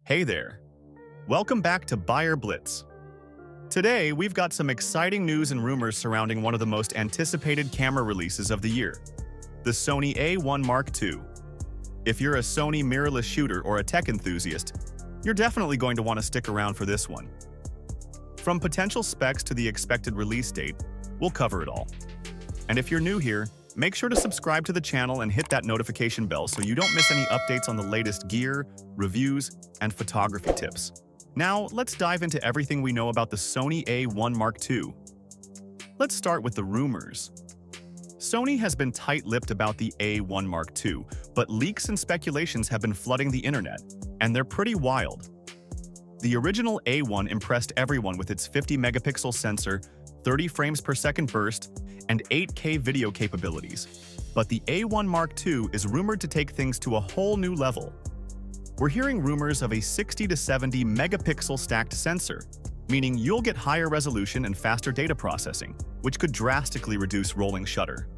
Hey there. Welcome back to Buyer Blitz. Today, we've got some exciting news and rumors surrounding one of the most anticipated camera releases of the year, the Sony A1 Mark II. If you're a Sony mirrorless shooter or a tech enthusiast, you're definitely going to want to stick around for this one. From potential specs to the expected release date, we'll cover it all. And if you're new here, make sure to subscribe to the channel and hit that notification bell so you don't miss any updates on the latest gear, reviews, and photography tips. Now, let's dive into everything we know about the Sony A1 Mark II. Let's start with the rumors. Sony has been tight-lipped about the A1 Mark II, but leaks and speculations have been flooding the internet, and they're pretty wild. The original A1 impressed everyone with its 50-megapixel sensor, 30 frames per second burst, and 8K video capabilities. But the A1 Mark II is rumored to take things to a whole new level. We're hearing rumors of a 60 to 70 megapixel stacked sensor, meaning you'll get higher resolution and faster data processing, which could drastically reduce rolling shutter.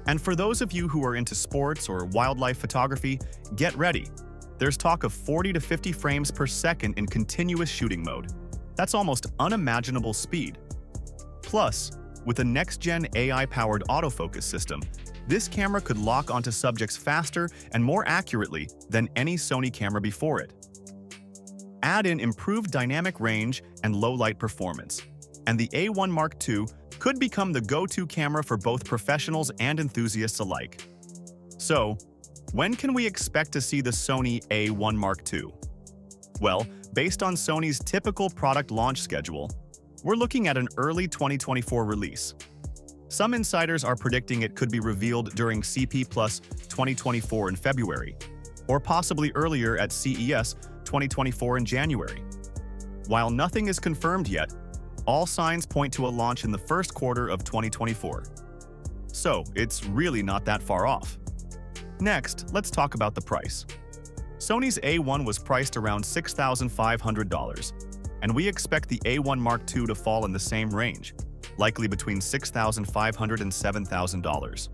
And for those of you who are into sports or wildlife photography, get ready. There's talk of 40 to 50 frames per second in continuous shooting mode. That's almost unimaginable speed. Plus, with a next-gen AI-powered autofocus system, this camera could lock onto subjects faster and more accurately than any Sony camera before it. Add in improved dynamic range and low-light performance, and the A1 Mark II could become the go-to camera for both professionals and enthusiasts alike. So, when can we expect to see the Sony A1 Mark II? Well, based on Sony's typical product launch schedule, we're looking at an early 2024 release. Some insiders are predicting it could be revealed during CP Plus 2024 in February, or possibly earlier at CES 2024 in January. While nothing is confirmed yet, all signs point to a launch in the first quarter of 2024. So, it's really not that far off. Next, let's talk about the price. Sony's A1 was priced around $6,500, and we expect the A1 Mark II to fall in the same range, likely between $6,500 and $7,000.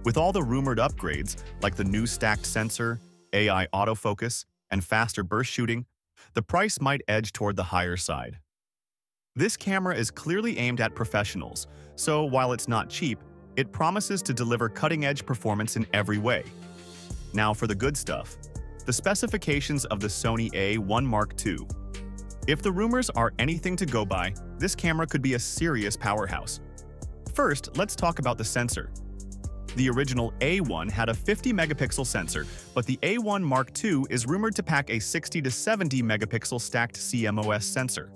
With all the rumored upgrades, like the new stacked sensor, AI autofocus, and faster burst shooting, the price might edge toward the higher side. This camera is clearly aimed at professionals, so while it's not cheap, it promises to deliver cutting-edge performance in every way. Now for the good stuff, the specifications of the Sony A1 Mark II. If the rumors are anything to go by, this camera could be a serious powerhouse. First, let's talk about the sensor. The original A1 had a 50-megapixel sensor, but the A1 Mark II is rumored to pack a 60 to 70 megapixel stacked CMOS sensor.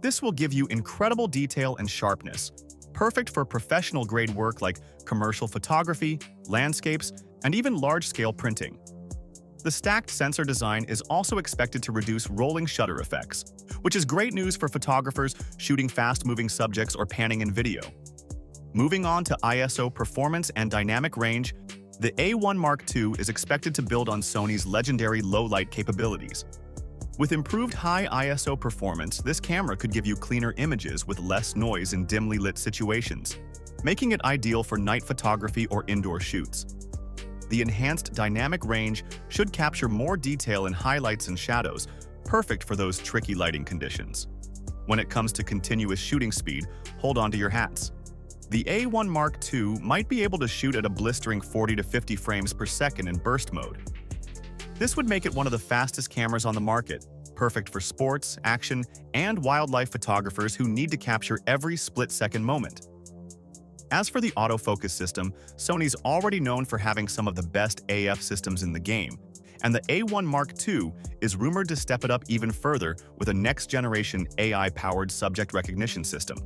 This will give you incredible detail and sharpness, perfect for professional-grade work like commercial photography, landscapes, and even large-scale printing. The stacked sensor design is also expected to reduce rolling shutter effects, which is great news for photographers shooting fast-moving subjects or panning in video. Moving on to ISO performance and dynamic range, the A1 Mark II is expected to build on Sony's legendary low-light capabilities. With improved high ISO performance, this camera could give you cleaner images with less noise in dimly lit situations, making it ideal for night photography or indoor shoots. The enhanced dynamic range should capture more detail in highlights and shadows, perfect for those tricky lighting conditions. When it comes to continuous shooting speed, hold on to your hats. The A1 Mark II might be able to shoot at a blistering 40 to 50 frames per second in burst mode. This would make it one of the fastest cameras on the market, perfect for sports, action, and wildlife photographers who need to capture every split-second moment. As for the autofocus system, Sony's already known for having some of the best AF systems in the game, and the A1 Mark II is rumored to step it up even further with a next-generation AI-powered subject recognition system.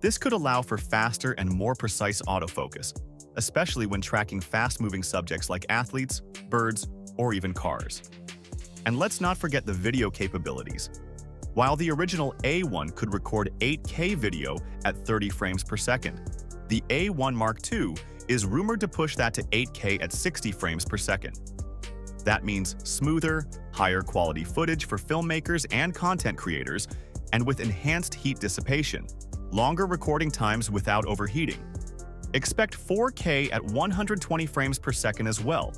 This could allow for faster and more precise autofocus, especially when tracking fast-moving subjects like athletes, birds, or even cars. And let's not forget the video capabilities. While the original A1 could record 8K video at 30 frames per second, the A1 Mark II is rumored to push that to 8K at 60 frames per second. That means smoother, higher quality footage for filmmakers and content creators, and with enhanced heat dissipation, longer recording times without overheating. Expect 4K at 120 frames per second as well,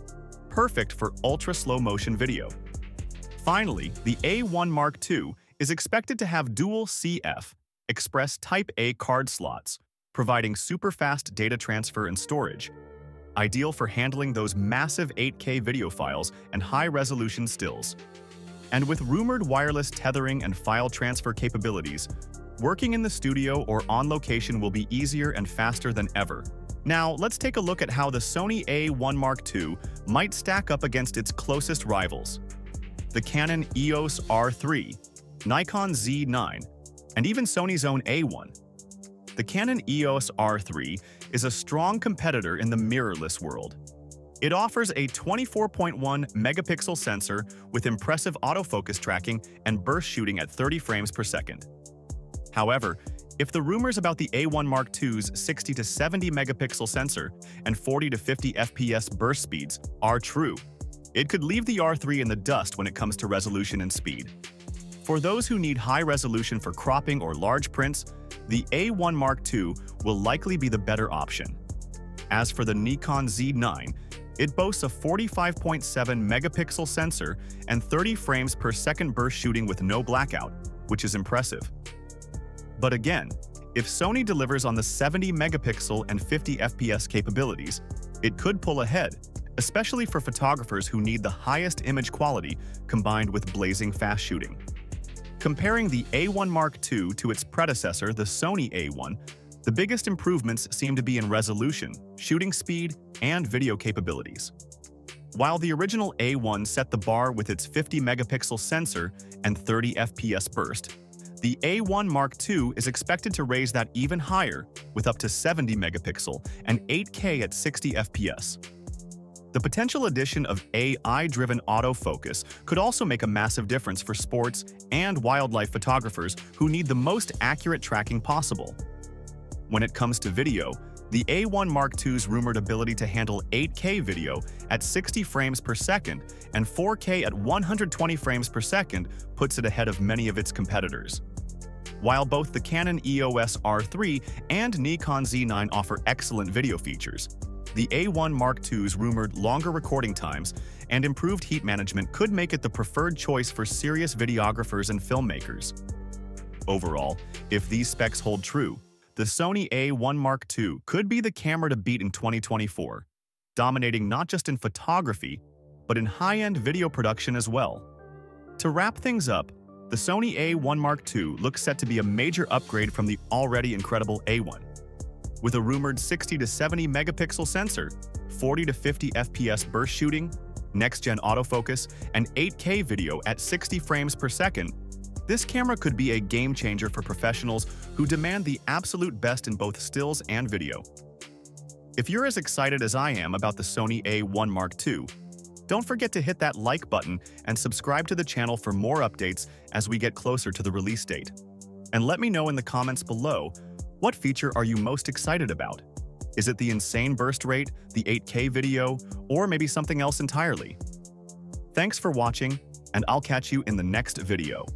perfect for ultra slow motion video. Finally, the A1 Mark II is expected to have dual CF Express Type A card slots, providing super-fast data transfer and storage, ideal for handling those massive 8K video files and high-resolution stills. And with rumored wireless tethering and file transfer capabilities, working in the studio or on location will be easier and faster than ever. Now, let's take a look at how the Sony A1 Mark II might stack up against its closest rivals: the Canon EOS R3, Nikon Z9, and even Sony's own A1. The Canon EOS R3 is a strong competitor in the mirrorless world. It offers a 24.1 megapixel sensor with impressive autofocus tracking and burst shooting at 30 frames per second. However, if the rumors about the A1 Mark II's 60 to 70 megapixel sensor and 40 to 50 FPS burst speeds are true, it could leave the R3 in the dust when it comes to resolution and speed. For those who need high resolution for cropping or large prints, the A1 Mark II will likely be the better option. As for the Nikon Z9, it boasts a 45.7 megapixel sensor and 30 frames per second burst shooting with no blackout, which is impressive. But again, if Sony delivers on the 70 megapixel and 50 FPS capabilities, it could pull ahead, especially for photographers who need the highest image quality combined with blazing fast shooting. Comparing the A1 Mark II to its predecessor, the Sony A1, the biggest improvements seem to be in resolution, shooting speed, and video capabilities. While the original A1 set the bar with its 50 megapixel sensor and 30 FPS burst, the A1 Mark II is expected to raise that even higher with up to 70 megapixel and 8K at 60 FPS. The potential addition of AI-driven autofocus could also make a massive difference for sports and wildlife photographers who need the most accurate tracking possible. When it comes to video, the A1 Mark II's rumored ability to handle 8K video at 60 frames per second and 4K at 120 frames per second puts it ahead of many of its competitors. While both the Canon EOS R3 and Nikon Z9 offer excellent video features, the A1 Mark II's rumored longer recording times and improved heat management could make it the preferred choice for serious videographers and filmmakers. Overall, if these specs hold true, the Sony A1 Mark II could be the camera to beat in 2024, dominating not just in photography, but in high-end video production as well. To wrap things up, the Sony A1 Mark II looks set to be a major upgrade from the already incredible A1. With a rumored 60 to 70 megapixel sensor, 40 to 50 FPS burst shooting, next-gen autofocus, and 8K video at 60 frames per second, this camera could be a game-changer for professionals who demand the absolute best in both stills and video. If you're as excited as I am about the Sony A1 Mark II, don't forget to hit that like button and subscribe to the channel for more updates as we get closer to the release date. And let me know in the comments below, what feature are you most excited about? Is it the insane burst rate, the 8K video, or maybe something else entirely? Thanks for watching, and I'll catch you in the next video.